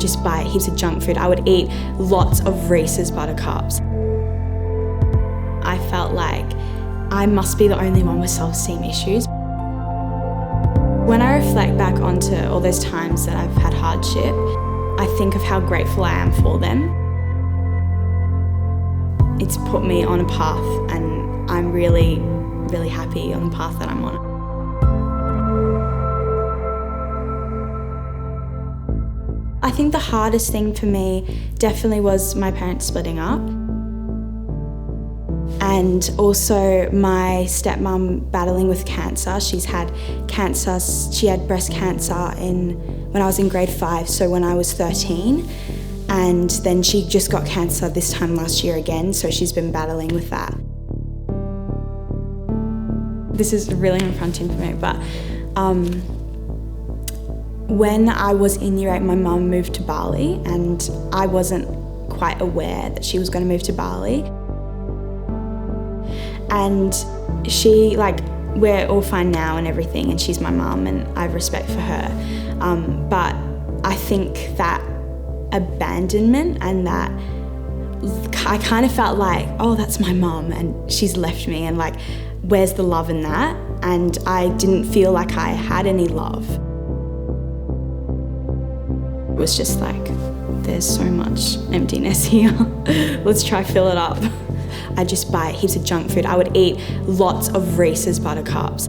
just buy heaps of junk food. I would eat lots of Reese's Buttercups. I felt like I must be the only one with self-esteem issues. When I reflect back onto all those times that I've had hardship, I think of how grateful I am for them. It's put me on a path, and I'm really, really happy on the path that I'm on. I think the hardest thing for me definitely was my parents splitting up. And also my stepmom battling with cancer. She's had cancer, she had breast cancer when I was in grade 5, so when I was 13. And then she just got cancer this time last year again, so she's been battling with that. This is really confronting for me, but when I was in year 8, my mum moved to Bali, and I wasn't quite aware that she was going to move to Bali. And she, we're all fine now and everything, and she's my mum and I have respect for her. But I think that abandonment and that I kind of felt like, oh, that's my mum and she's left me, and where's the love in that? And I didn't feel like I had any love. It was just there's so much emptiness here. Let's try fill it up. I just buy heaps of junk food. I would eat lots of Reese's Buttercups.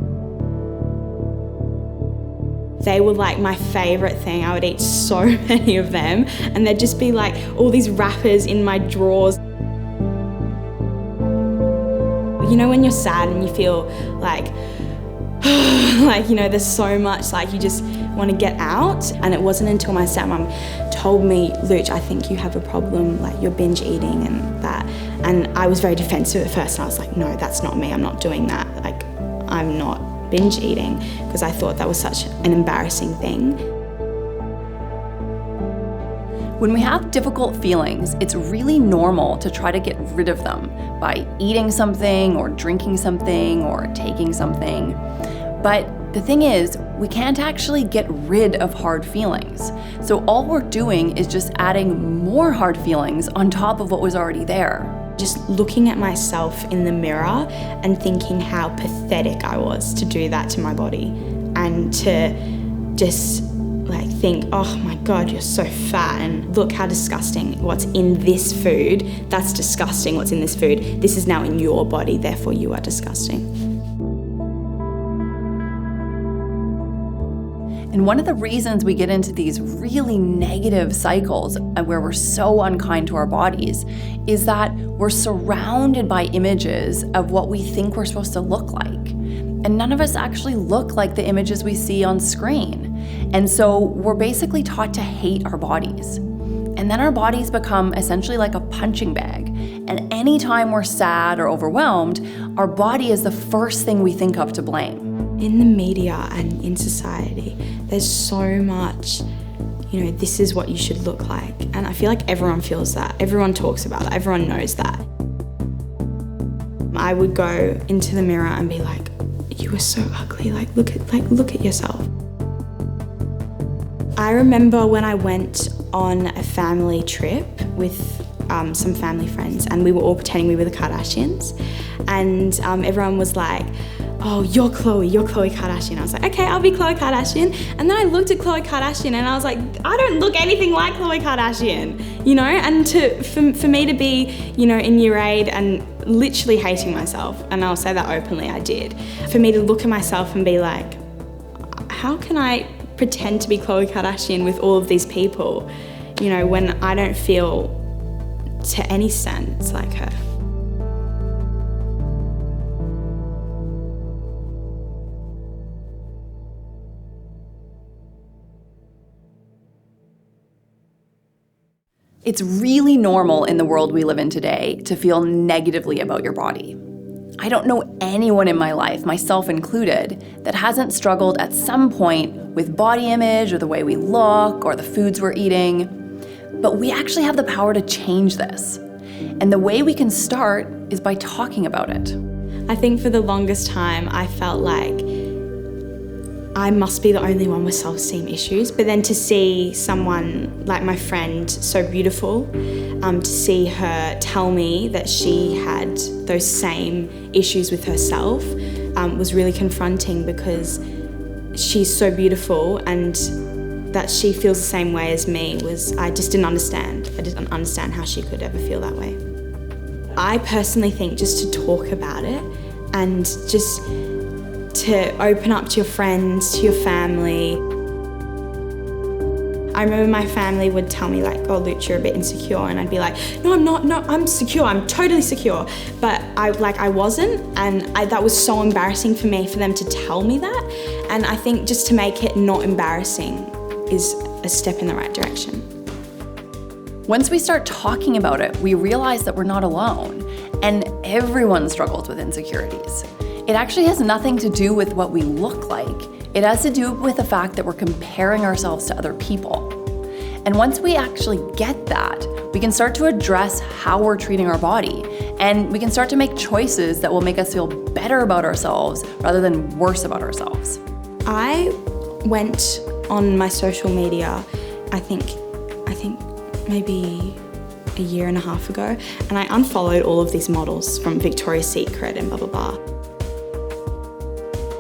They were my favourite thing. I would eat so many of them, and there'd just be all these wrappers in my drawers. You know when you're sad and you feel there's so much, you just want to get out. And it wasn't until my stepmom told me, Luch, I think you have a problem, you're binge eating and that. And I was very defensive at first, and I was like, no, that's not me, I'm not doing that. I'm not binge eating, because I thought that was such an embarrassing thing. When we have difficult feelings, it's really normal to try to get rid of them by eating something or drinking something or taking something. But the thing is, we can't actually get rid of hard feelings. So all we're doing is just adding more hard feelings on top of what was already there. Just looking at myself in the mirror and thinking how pathetic I was to do that to my body, and to just think, oh my God, you're so fat, and look how disgusting what's in this food. That's disgusting what's in this food. This is now in your body, therefore you are disgusting. And one of the reasons we get into these really negative cycles where we're so unkind to our bodies is that we're surrounded by images of what we think we're supposed to look like. And none of us actually look like the images we see on screen. And so we're basically taught to hate our bodies. And then our bodies become essentially like a punching bag. And anytime we're sad or overwhelmed, our body is the first thing we think of to blame. In the media and in society, there's so much, this is what you should look like. And I feel like everyone feels that. Everyone talks about it. Everyone knows that. I would go into the mirror and be like, you are so ugly. Look at yourself. I remember when I went on a family trip with some family friends, and we were all pretending we were the Kardashians, and everyone was like, oh, you're Khloe Kardashian. I was like, okay, I'll be Khloe Kardashian. And then I looked at Khloe Kardashian and I was like, I don't look anything like Khloe Kardashian, and for me to be, in year 8 and literally hating myself, and I'll say that openly, I did. For me to look at myself and be like, how can I pretend to be Khloe Kardashian with all of these people, when I don't feel to any sense like her. It's really normal in the world we live in today to feel negatively about your body. I don't know anyone in my life, myself included, that hasn't struggled at some point with body image or the way we look or the foods we're eating. But we actually have the power to change this. And the way we can start is by talking about it. I think for the longest time, I felt like I must be the only one with self-esteem issues. But then to see someone like my friend, so beautiful, to see her tell me that she had those same issues with herself was really confronting, because she's so beautiful and that she feels the same way as me I just didn't understand. I didn't understand how she could ever feel that way. I personally think just to talk about it and just to open up to your friends, to your family. I remember my family would tell me like, oh, Lucia, you're a bit insecure. And I'd be like, no, I'm not, no, I'm secure, I'm totally secure. But I wasn't, and that was so embarrassing for me for them to tell me that. And I think just to make it not embarrassing is a step in the right direction. Once we start talking about it, we realize that we're not alone, and everyone struggles with insecurities. It actually has nothing to do with what we look like. It has to do with the fact that we're comparing ourselves to other people. And once we actually get that, we can start to address how we're treating our body, and we can start to make choices that will make us feel better about ourselves rather than worse about ourselves. I went on my social media, I think maybe a year and a half ago, and I unfollowed all of these models from Victoria's Secret and blah, blah, blah.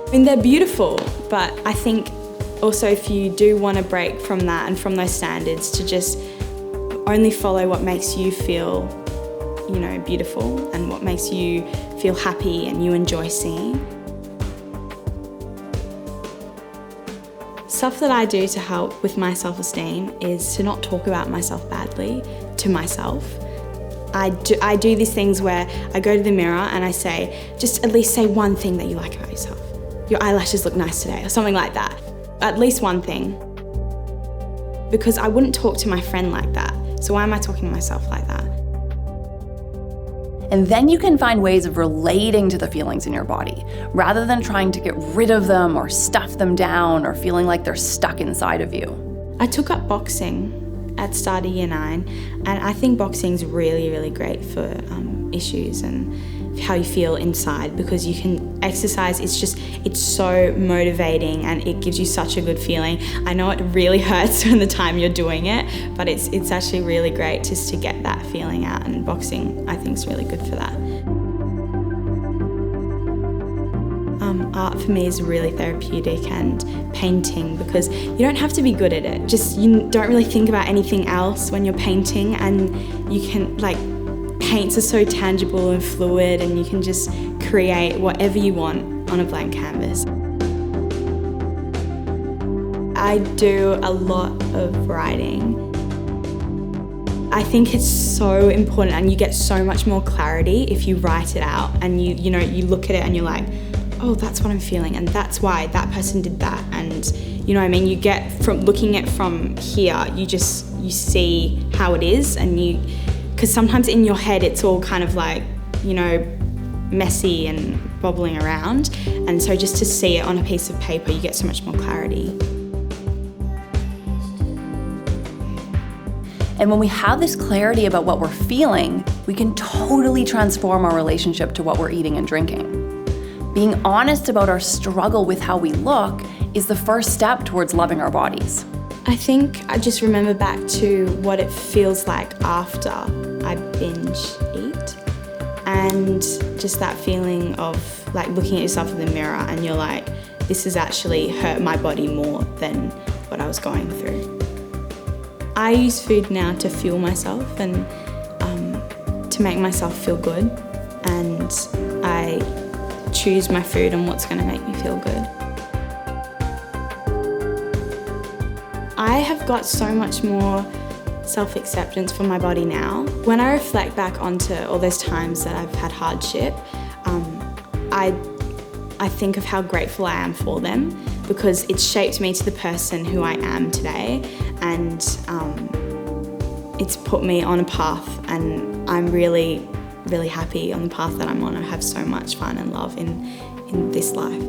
I mean, they're beautiful, but I think also if you do want to break from that and from those standards, to just only follow what makes you feel, beautiful and what makes you feel happy and you enjoy seeing. Stuff that I do to help with my self-esteem is to not talk about myself badly to myself. I do these things where I go to the mirror and I say, just at least say one thing that you like about yourself. Your eyelashes look nice today, or something like that. At least one thing. Because I wouldn't talk to my friend like that. So why am I talking to myself like that? And then you can find ways of relating to the feelings in your body, rather than trying to get rid of them or stuff them down or feeling like they're stuck inside of you. I took up boxing at start of year 9, and I think boxing's really, really great for issues and how you feel inside, because you can exercise. It's so motivating and it gives you such a good feeling. I know it really hurts when the time you're doing it, but it's actually really great just to get that feeling out, and boxing I think is really good for that. Art for me is really therapeutic, and painting, because you don't have to be good at it. You don't really think about anything else when you're painting, and you can paints are so tangible and fluid, and you can just create whatever you want on a blank canvas. I do a lot of writing. I think it's so important, and you get so much more clarity if you write it out, and you look at it and you're like, oh, that's what I'm feeling, and that's why that person did that. And you get from looking at from here, you see how it is, and because sometimes in your head it's all kind of messy and bobbling around, and so just to see it on a piece of paper, you get so much more clarity. And when we have this clarity about what we're feeling, we can totally transform our relationship to what we're eating and drinking. Being honest about our struggle with how we look is the first step towards loving our bodies. I think I just remember back to what it feels like after I binge eat, and just that feeling of looking at yourself in the mirror and you're like, this has actually hurt my body more than what I was going through. I use food now to fuel myself and to make myself feel good, and I choose my food and what's going to make me feel good. I have got so much more self-acceptance for my body now. When I reflect back onto all those times that I've had hardship, I think of how grateful I am for them, because it's shaped me to the person who I am today, and it's put me on a path, and I'm really, really happy on the path that I'm on. I have so much fun and love in this life.